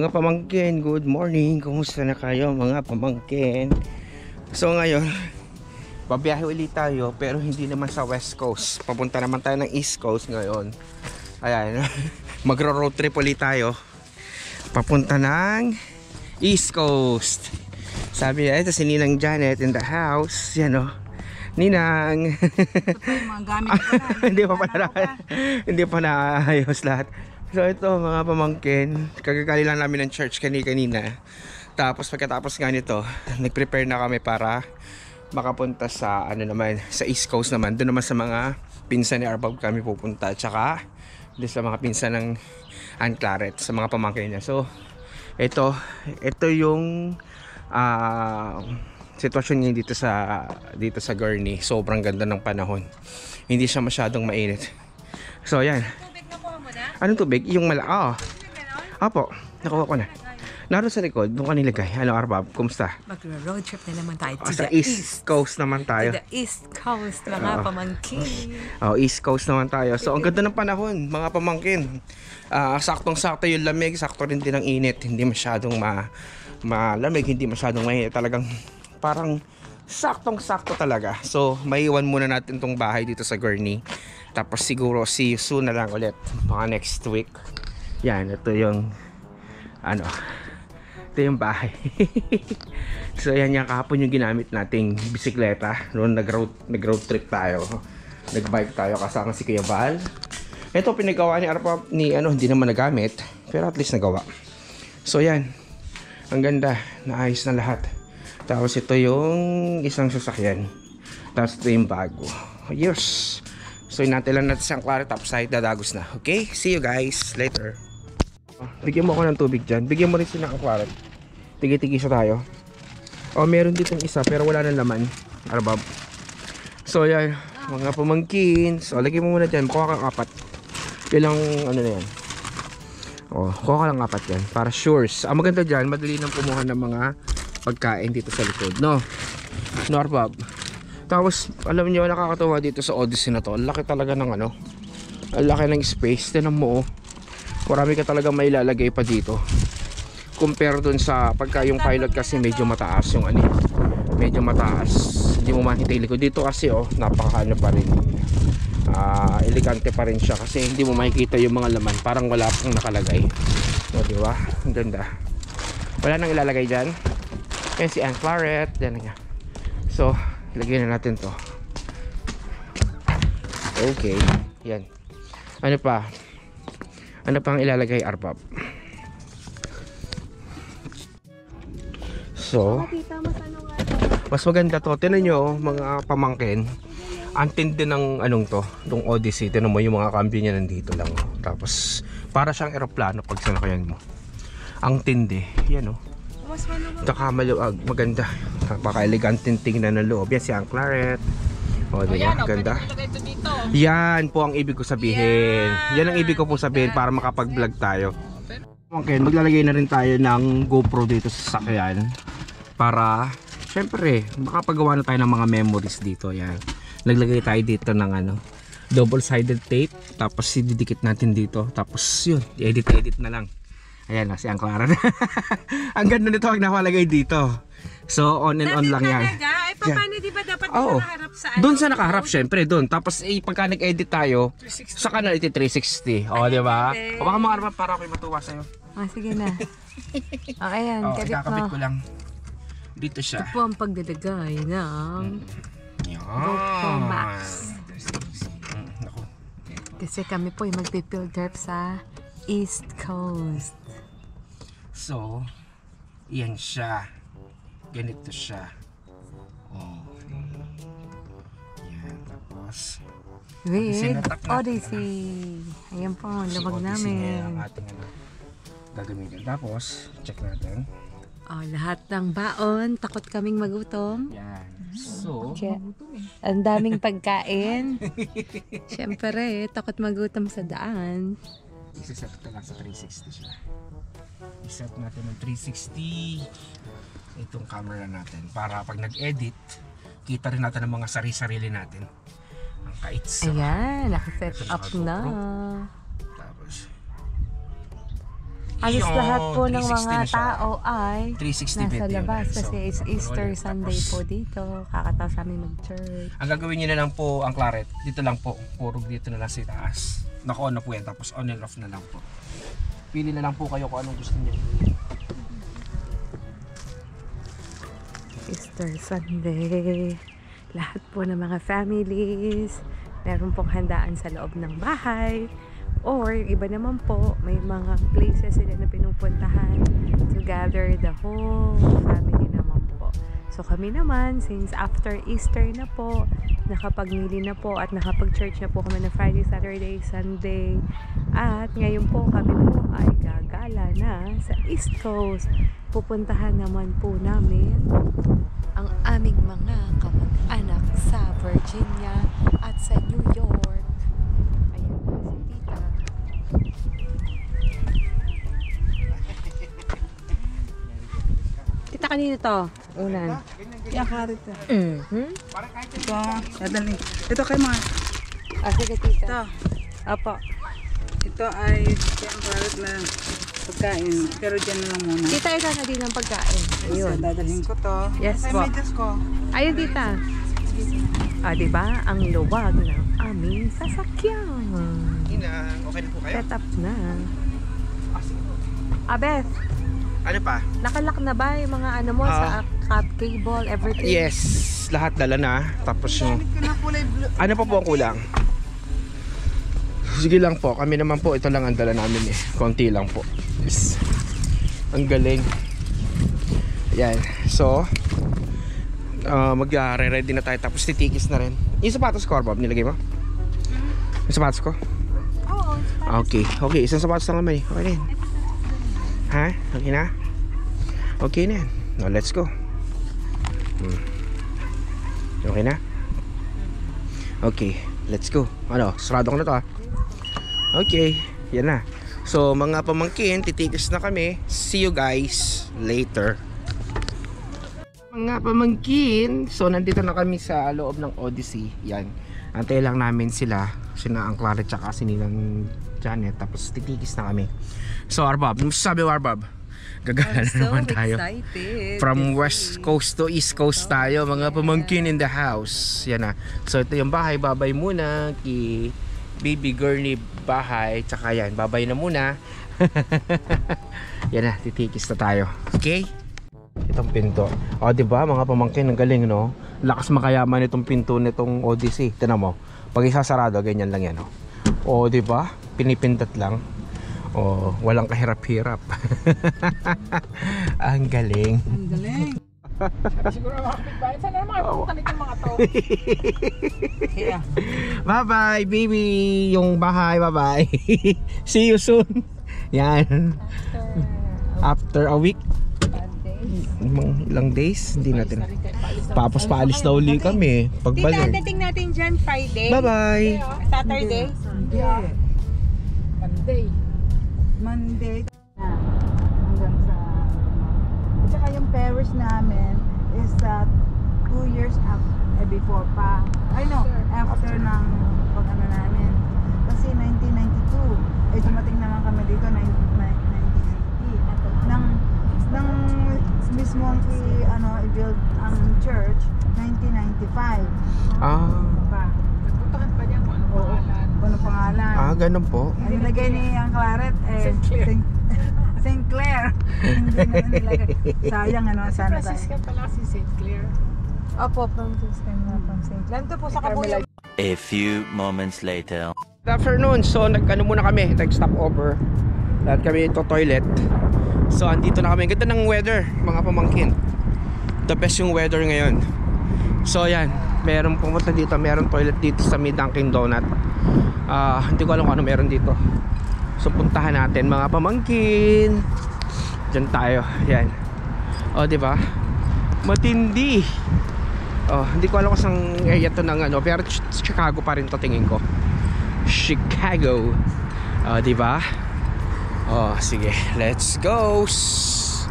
Mga pamangkin, good morning. Kumusta na kayo mga pamangkin? So ngayon, babiyahe ulit tayo pero hindi naman sa West Coast. Papunta naman tayo ng East Coast ngayon. Ayan, magro-road trip ulit tayo. Papunta ng East Coast. Sabi niya, ito si Ninang Janet in the house. Yan o. Ninang. Ito pa yung mga gamit ko na. Hindi pa naayos lahat. So ito mga pamangkin, kagagali lang namin ng church kanina. Tapos pagkatapos nga nito, nag-prepare na kami para makapunta sa sa East Coast naman. Doon naman sa mga pinsan ni Arbab kami pupunta. Tsaka doon sa mga pinsan ng Ann Claret, sa mga pamangkin niya. So ito yung sitwasyon niya dito sa Gurney. Sobrang ganda ng panahon. Hindi siya masyadong mainit. So yan. Anong tubig? Yung Apo, nakuha ko na. Naroon sa likod, doon ka nilagay. Hello Arbab, kumusta? Mag-road trip na naman tayo to Sa the East Coast naman tayo. To the East Coast, mga pamangkin. East Coast naman tayo. So ang ganda ng panahon, mga pamangkin. Saktong-sakto yung lamig, sakto rin din ang init. Hindi masyadong malamig, hindi masyadong mainit. Talagang parang saktong-sakto talaga. So maiwan muna natin tong bahay dito sa Gurney. Tapos siguro see you soon na lang ulit mga next week. Yan, ito yung ito yung bahay. So yan yung kahapon yung ginamit nating bisikleta noon nag-road trip tayo. Nag-bike tayo kasama si Kuya Val. Ito pinagawa ni Arpa hindi naman nagamit pero at least nagawa. So yan. Ang ganda, naayos na lahat. Tapos ito yung isang sasakyan. Tapos ito yung bago. Yes. So inantay lang natin siyang klaro tapos tayo dadagos na. Okay? See you guys later. Bigyan mo ako ng tubig dyan. Bigyan mo rin sila ng klaro. Tigi-tigisa tayo. Meron ditong isa pero wala nang laman. Arbab. So yan, mga pamangkin. So lagyan mo muna dyan. Kuha kang 4. Ilang na yan. Kuha ka lang 4 yan. Para sures. Ang maganda dyan, madali nang kumuha ng mga pagkain dito sa likod. No Arbab. Tapos alam niyo nakakatuwa dito sa Odyssey na to. Ang laki talaga ng ang laki ng space. Tingnan mo marami ka talaga may lalagay pa dito. Compare dun sa pagka yung pilot kasi medyo mataas yung medyo mataas. Hindi mo makita yung likod. Dito kasi napakano pa rin. Elegante pa rin siya kasi hindi mo makikita yung mga laman. Parang wala pang nakalagay. Di ba? Ang ganda. Wala nang ilalagay dyan. Yan si Ann Claret. Yan nga. So ilagay na natin to. Okay. Yan. Ano pa ang ilalagay, Arbab? So mas maganda to. Tingnan nyo mga pamangkin. Ang tindi ng itong Odyssey. Tingnan mo yung mga kambyo niya nandito lang. Tapos para siyang eroplano pag sinakayan mo. Ang tindi. Yan Tsaka maganda. Napaka-eleganteng tingnan ng loob. Yan si Ann Claret. Diba? Ganda. Yan po ang ibig ko sabihin. Yan ang ibig ko po sabihin para makapag-vlog tayo. Okay, maglalagay na rin tayo ng GoPro dito sa sasakyan. Para, syempre, makapagawa na tayo ng mga memories dito. Yan. Naglagay tayo dito ng double-sided tape. Tapos ididikit natin dito. Tapos yun, i-edit na lang. Ayan na si Ann Claret. Ang ganda nito ang nakalagay dito. So on and on lang yan. Ay paano di ba dapat nakaharap sa doon sa nakaharap syempre doon. Tapos pagka nag-edit tayo sa kanal iti 360. Di ba? Baka mga Arbab para ako'y matuwa sa'yo. Sige na. Ayan, kakabit ko lang. Dito siya. Ito po ang pagdadagay ng GoPro Max. Kasi kami po ay magpipill trip sa East Coast. So, yan siya. Ganito siya. Yan, tapos with Odyssey. Ayan po, labag namin. Ang ating gagamitin. Tapos, check natin. Lahat ng baon, takot kaming magutom. Yan. So, ang daming pagkain. Siyempre, takot magutom sa daan. Isa-set ko lang sa 360 siya. I-set natin ng 360 itong camera natin para pag nag-edit kita rin natin ang mga sarili natin ang kites. Ayan, naka-set up na. Tapos Halos lahat po ng 360 mga na siya. tao ay 360 nasa video labas na. kasi it's Easter tapos, Sunday po dito. Kakatapos kami mag-church. Ang gagawin nyo na lang po, ang claret, dito lang po. Purog dito na lang sa taas. Naka-on na po yan, tapos on and off na lang po. Pili na lang po kayo kung anong gusto niyo. Easter Sunday. Lahat po ng mga families, meron pong handaan sa loob ng bahay. Or, iba naman po, may mga places sila na pinupuntahan to gather the whole family naman po. So kami naman, since after Easter na po, nakapagmili na po at nakapag-church na po kami na Friday, Saturday, Sunday. At ngayon po kami po ay gagala na sa East Coast. Pupuntahan naman po namin ang aming mga kamag-anak sa Virginia at sa New York. Ayan na si Tita. Tita, kanino to? Unan. Yakarit na. Mm-hmm. Ito, dadali. Ito kay mga. Sige, Tita. Ito. Apo. Ito ay yakarit na pagkain. Pero dyan na lang muna. Tita, ito na din ang pagkain. Ayun. So, dadalhin ko to. Yes Ay, po. medyas ko. Ayun, Tita. Diba? Ang luwag ng aming sasakyan. Inang, okay na po kayo? Set up na. Beth, Ano pa? nakalak na ba yung mga ano mo sa cat cable, everything? Yes, lahat dala na. Tapos yung... Gamit ko na kulay blue. Ano pa po ang kulang? Sige lang po, kami naman po, ito lang ang dala namin eh. Konti lang po. Yes. Ang galing. Ayan, so mag-ready na tayo, tapos titikis na rin. Yung sapatos ko, Bob, nilagay mo? Yung sapatos ko? Oo. Okay, okay, isang sapatos lang naman eh. Okay na yun. Ha? Okay na? Okay na yan. Now, let's go. Okay na? Okay, let's go. Ano, sarado ko na to ha. Okay, yan na. So, mga pamangkin, titikis na kami. See you guys later. Mga pamangkin, so nandito na kami sa loob ng Odyssey. Yan. Antay lang namin sila. Sina ang Clara tsaka si Nilang Janet. Tapos titikis na kami. So, Arbab, ano sabi mo, Arbab? Gagala na naman tayo. Excited. From West Coast to East Coast tayo, mga pamangkin in the house. Yan na. So ito yung bahay, babay muna kay baby girl ni bahay. Tsaka yan, babay na muna. Yan na, titikis na tayo. Okay? Itong pinto. O diba mga pamangkin, ang galing no? Lakas makayaman itong pinto nitong Odyssey. Tignan mo, pag isasarado, ganyan lang yan. O diba? Pinipintat lang. Oh, walang kahirap-hirap. Ang galing. Ang galing. Siguro makakapit ba? Sana naman makapunta nitong mga to. Kaya. Bye-bye, baby. Yung bahay, bye-bye. See you soon. Yan. After a week. Ilang days, hindi natin. Tapos paalis na uli kami. Pagbalik. dating natin dyan Friday. Bye-bye. Saturday. Monday. Monday na hanggang sa at saka yung parish namin is 2 years before pa after ng pag ano namin kasi 1992 dumating naman kami dito 1990 nang mismo i-build ang church 1995 pa Nagpuntahan pa niya kung ano pangalan. ano pangalan Ganun po. ang nilagay ni ang Claret St. Clair. Hindi na nilagay. Sayang sana tayo. Franciscan pala si St. Clair. Opo, Franciscan na from St. Clair. Ito po sa Kabuyaw. A few moments later. Good afternoon. So nag-ano muna kami, nag-stop over. Lahat kami ito toilet. So andito na kami. Ganda ng weather, mga pamangkin. The best yung weather ngayon. So yan, meron pumunta dito, meron toilet dito sa may Dunkin Donut. Hindi ko alam kung ano meron dito. So puntahan natin mga pamangkin. Diyan tayo. Yan. O di ba? Matindi. Hindi ko alam kung saan area to ng ano, pero Chicago pa rin to tingin ko. Chicago. Di ba? Sige, let's go. Sige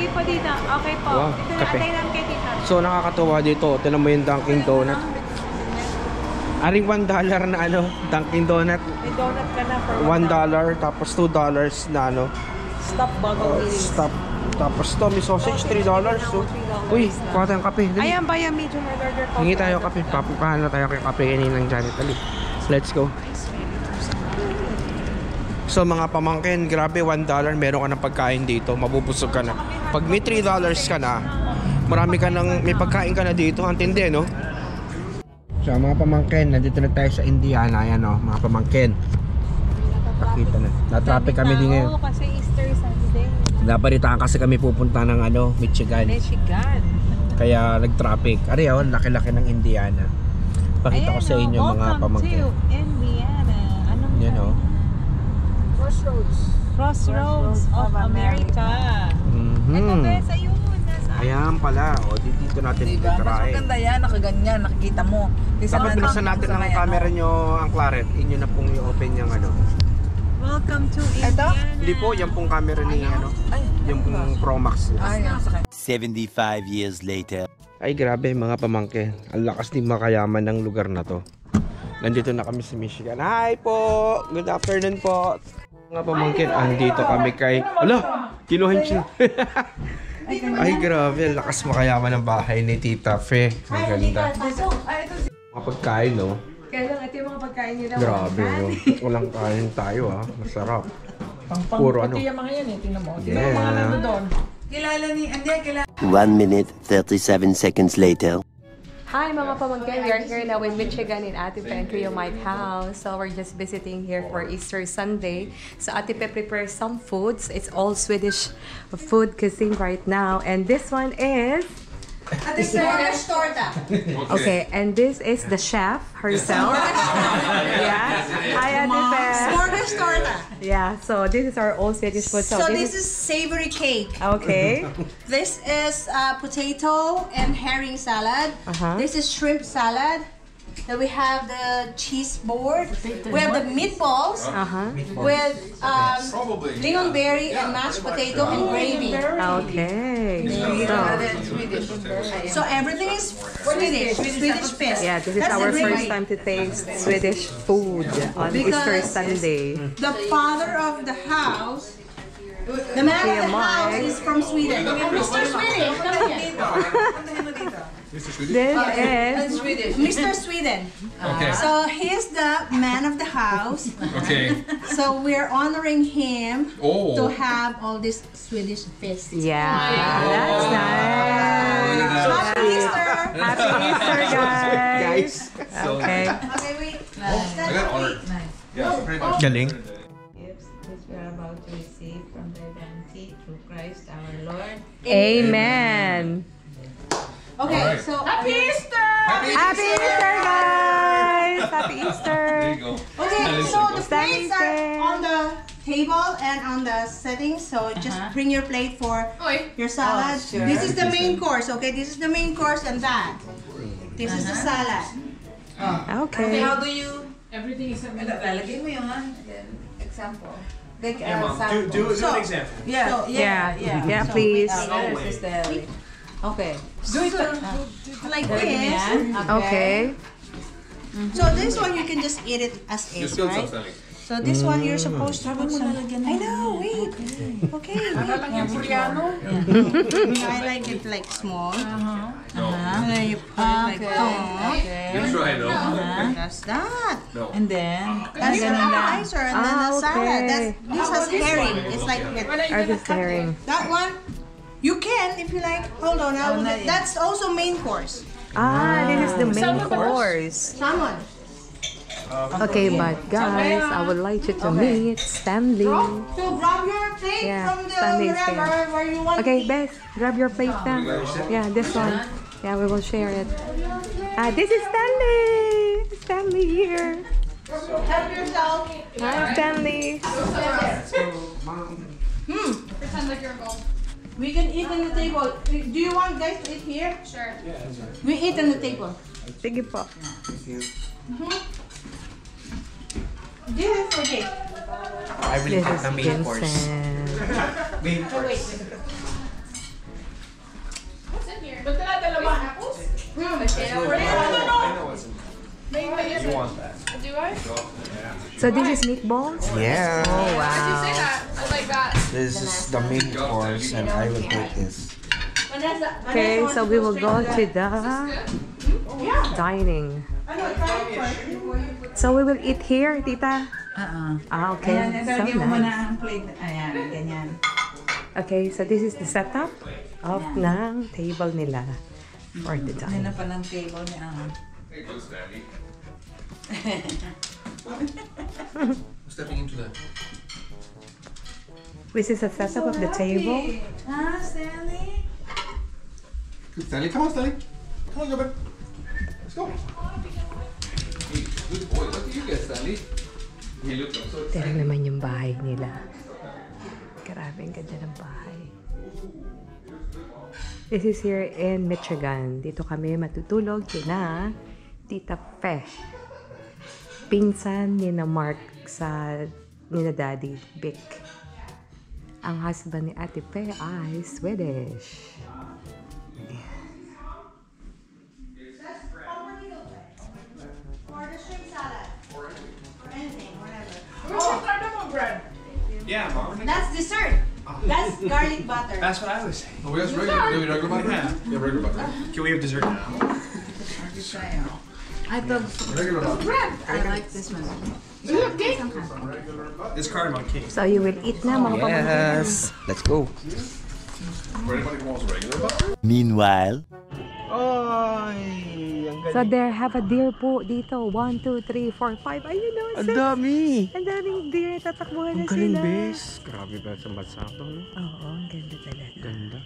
po dito. Okay po. Wow, Dito na kape. atay namin kay Tita. So nakakatuwa dito. Tignan mo yung Dunkin Donut. Aring $1 na ano, Dunkin Donut. May donut ka na for $1 tapos $2 na ano, Stop bottle eating. stop. Tapos to, may sausage, $3. So, uy, kuha tayong kape. Dali. Ayan ba yung medium red order ko? Hingi tayo kape. Papukahan na tayo kay kape ng Janet. Dali. Let's go. So mga pamangkin, grabe $1 meron ka ng pagkain dito, mabubusog ka na. Pag may $3 ka na, marami ka ng, may pagkain ka na dito, ang tindi, no? So mga pamangkin, nandito na tayo sa Indiana, ayan o, mga pamangkin. Nakita na. Na-traffic kami din ngayon. Oo, kasi Easter Sunday. Nabalitaan kasi kami pupunta ng ano, Michigan. Michigan. Kaya nag-traffic. Ari oh, laki-laki ng Indiana. Pakita ko sa inyo mga pamangkin. Welcome to Indiana. Anong Yan oh. Crossroads of America. Ito ba sa yun? Ayan pala. O, dito natin Diba? Mas try. maganda yan, nakaganyan, nakikita mo. Dapat bilisan natin ang camera nyo, ang Claret. Inyo na pong i-open yung ano. Welcome to Indiana. Hindi po, yan pong camera ni ano. Yung pong Pro Max. Ay, yan, sakay. 75 years later. Ay grabe mga pamangkin. Ang lakas din makayaman ng lugar na to. Nandito na kami sa Michigan. Hi po! Good afternoon po! Mga pamangkin, andito kami kay... Ala! Kiluhin siya. Ay grabe, ang lakas makayaman ng bahay ni Tita Fe. Ang ganda. Mga pagkain, no? Kaya lang, ito yung mga pagkain nila. Grabe, no? Walang kain tayo, ha? Masarap. Puro ano. Pati yung mga yan eh, tingnan mo. Tingnan Yeah. mo mga nando doon. Kilala ni, hindi, kilala. 1 minute 37 seconds later. Hi mga pamangkin, we are here now in Michigan in Ate Pe and Kuya Mike house. So we're just visiting here for Easter Sunday. So Ate Pe prepares some foods. It's all Swedish food cuisine right now. And this one is... Okay, and this is the chef herself. Yeah. Hi Ate Pe. Smorgasbord torta. Yeah, so this is our all Swedish food. So this is savory cake. Okay. This is potato and herring salad. Uh-huh. This is shrimp salad. Then we have the cheese board. We have the meatballs Uh-huh. with lingonberry and mashed potato and gravy. Okay. So everything is Swedish fish. Yeah, this is That's our the first gravy. time to taste Swedish food on Easter Because Sunday. The father of the house, the man Kuya of the house Mike. is from Sweden. Mr. Swedish, come here. This is Mr. Sweden. So he's the man of the house. Okay. So we're honoring him Oh. to have all this Swedish fish. yeah, that's nice. Happy Easter! Happy Easter, guys. Okay. Okay, wait. I got honored. Yeah, pretty much. Galing. Gifts which we are about to receive from the bounty through Christ our Lord. Amen. Okay, Alright. so Happy Easter, guys. Happy Easter. There you go. okay, so the Stanley plates are said- on the table and on the settings. So just bring your plate for your salad. This is the main course. Okay, this is the main course and that. This is the salad. Okay. do you... Everything is a Lalagay mo yun, ha? Example. Like, Do So- an example. Yeah, Yeah. Yeah, please. Okay. Do it like this. Okay. So this one you can just eat it as is, right? So this one you're supposed to put some. I know. Wait. Okay. Alam yung Koreano. I like it like small. And then you put it like that. You try though. That's that. And then... That's the appetizer and then the Ah, salad. okay. This has herring. It's like Are this herring? that one. You can if you like. Hold on. That's also main course. Ah, this is the main course. Salmon. Okay, but guys, I would like you to meet Stanley. So grab your plate Yeah, from the Sunday is wherever where you want. Okay, Beth, grab your plate now. Yeah, this one. Yeah, we will share it. This is Stanley. Stanley here. Help yourself. Hi, Stanley. We can eat on the table. Do you want guys to eat here? Sure. We eat on the table. Sige po. This is okay. I will This take is the main course. Vincent. Main course. Ba't na dalawa? I know what's in. May you want that. Do I? So this is meatballs? Yeah. Oh, wow. Say that. I like that. This is the main course and I will take this. Okay, so we will go to the dining. So we will eat here, tita? Okay. Ayan, So ready mo muna nice. ang plate. Ayan, ganyan. Okay, so this is the setup of ng table nila for the Ano dining. na pa ng table ni Hey, good, Stanley. Stepping into that. This is a setup of the table. Ah, Stanley? Good, Stanley. Come on, Stanley. Come on, go back. Let's go. Hey, good boy. What do you get, Stanley? He looks so Tignan excited. naman yung bahay nila. Grabe, ang ganda ng bahay. This is here in Michigan. Dito kami matutulog kina Tita Fe. Pinsan ni na Mark sa ni na Daddy, Vic. Ang husband ni Ate Fe ay Swedish. For the shrimp salad. Or anything, whatever. Where's your cardamom bread? Yeah, Mom. That's dessert. That's garlic butter. That's what I was saying. Oh, we have regular. Do we regular butter? Yeah, regular butter. Can we have dessert now? I thought Regular butter. I like this one. This cardamom cake. So you will eat na mga pamangkin. Yes. Let's go. For anybody who wants regular butter? Meanwhile, Ay, ang So there have a deer po dito. 1, 2, 3, 4, 5. Ayun o, Ang 6. dami. Ang daming deer. Tatakbuhan na Ang galing, sila. bes. Grabe ba sa matsako, no? Oo, ang ganda talaga. Ganda.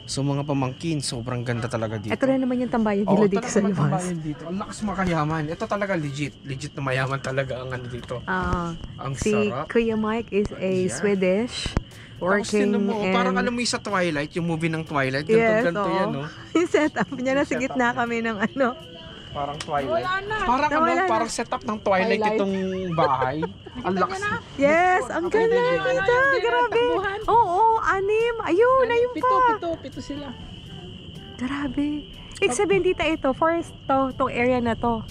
So mga pamangkin, sobrang ganda talaga dito. Ito na naman yung tambayan nila Oo, dito talaga sa may labas. tambayan dito. Ang lakas makayaman. Ito talaga legit. Legit na mayaman talaga ang ano dito. Ang Si sarap. Kuya Mike is a Yeah. Swedish Tapos working tinan mo, in... parang alam mo yung sa Twilight, yung movie ng Twilight, Yes, ganito oo. yan, no? Yung setup niya, nasa gitna kami ng ano. Parang Twilight. Wala na. Parang Nawala ano, na. parang setup ng Twilight Twilight. itong bahay. Ang lakas. Yes, ang ganda dito. Grabe. Oo, 6. Ayun, ayun pa. Pito sila. Grabe. Ibig sabihin dito ito, forest to, tong area na to.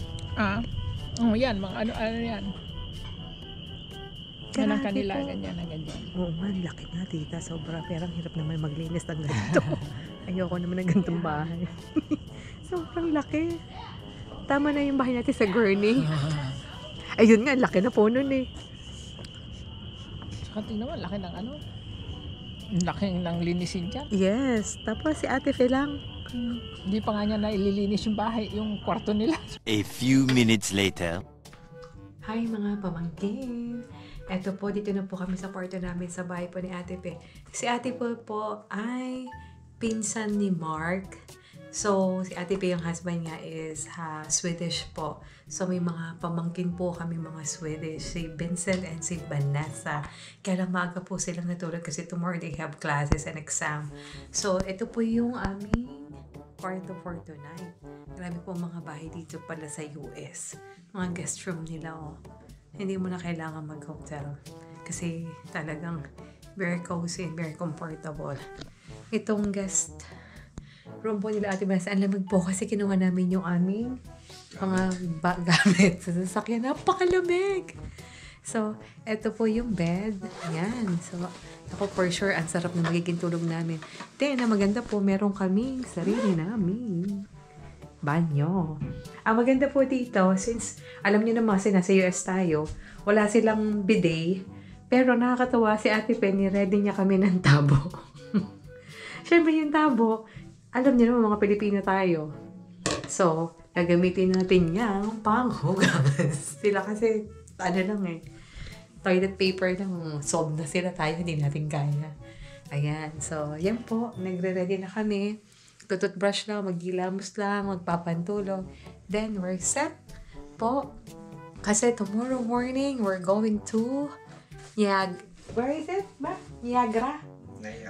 Yan, mga ano yan. Yan ang Grabe kanila, po. ganyan, ganyan. Oo man, laki nga tita. Sobra. Pero ang hirap naman maglinis ng ganito. Ayoko naman ng ganitong bahay. Sobrang laki. Tama na yung bahay natin sa Gurney. Ayun nga, laki na po nun eh. Saka tingnan mo, laki ng ano. Laki ng linisin dyan. Yes. Tapos si Ate Fe lang. Hindi pa nga niya na ililinis yung bahay, yung kwarto nila. a few minutes later. Hi mga pamangkin! Eto po, dito na po kami sa kwarto namin sa bahay po ni Ate Pe. Si Ate po ay pinsan ni Mark. So, si Ate Pe yung husband niya is Swedish po. So, may mga pamangkin po kami mga Swedish. Si Vincent and si Vanessa. Kaya lang maaga po silang natulog kasi tomorrow they have classes and exam. So, ito po yung aming kwarto for tonight. Marami po mga bahay dito pala sa US. Mga guest room nila, oh. Hindi mo na kailangan mag-hotel. Kasi talagang very cozy and very comfortable. Itong guest room po nila Ate Vanessa, ang lamig po kasi kinuha namin yung aming mga gamit sa sasakyan. Napakalamig! So, eto po yung bed. Ayan. So, ako for sure, ang sarap na magiging tulog namin. Then, ang maganda po, meron kaming sarili namin banyo. Ang maganda po dito, since alam niyo naman kasi nasa US tayo, wala silang bidet, pero nakakatawa si Ate Penny, ready niya kami ng tabo. Siyempre yung tabo, alam niyo naman mga Pilipino tayo. So, gagamitin natin yung panghugas. Sila kasi, ano lang eh, toilet paper lang, solve na sila tayo, hindi natin kaya. Ayan, so, yan po, nagre-ready na kami. Tututbrush lang, maghilamos lang, magpapantulog. Then, we're set po. Kasi tomorrow morning, we're going to where is it? Niagara?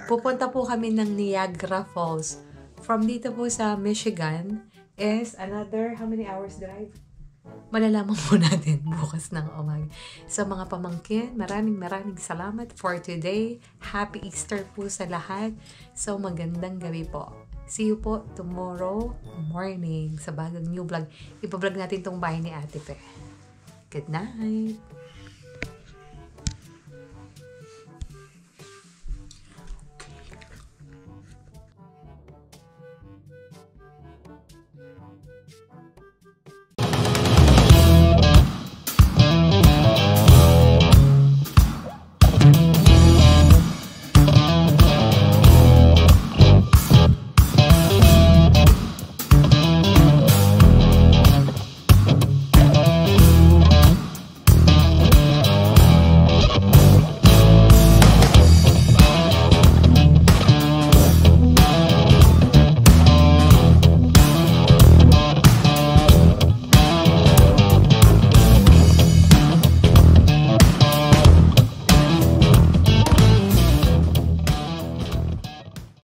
Pupunta po kami ng Niagara Falls. From dito po sa Michigan is another, how many hours drive? Malalaman po natin bukas ng umaga. So mga pamangkin, maraming salamat for today. Happy Easter po sa lahat. So magandang gabi po. See you po tomorrow morning sa bagong new vlog. Ipa-vlog natin tong bahay ni Ate Pe. Good night!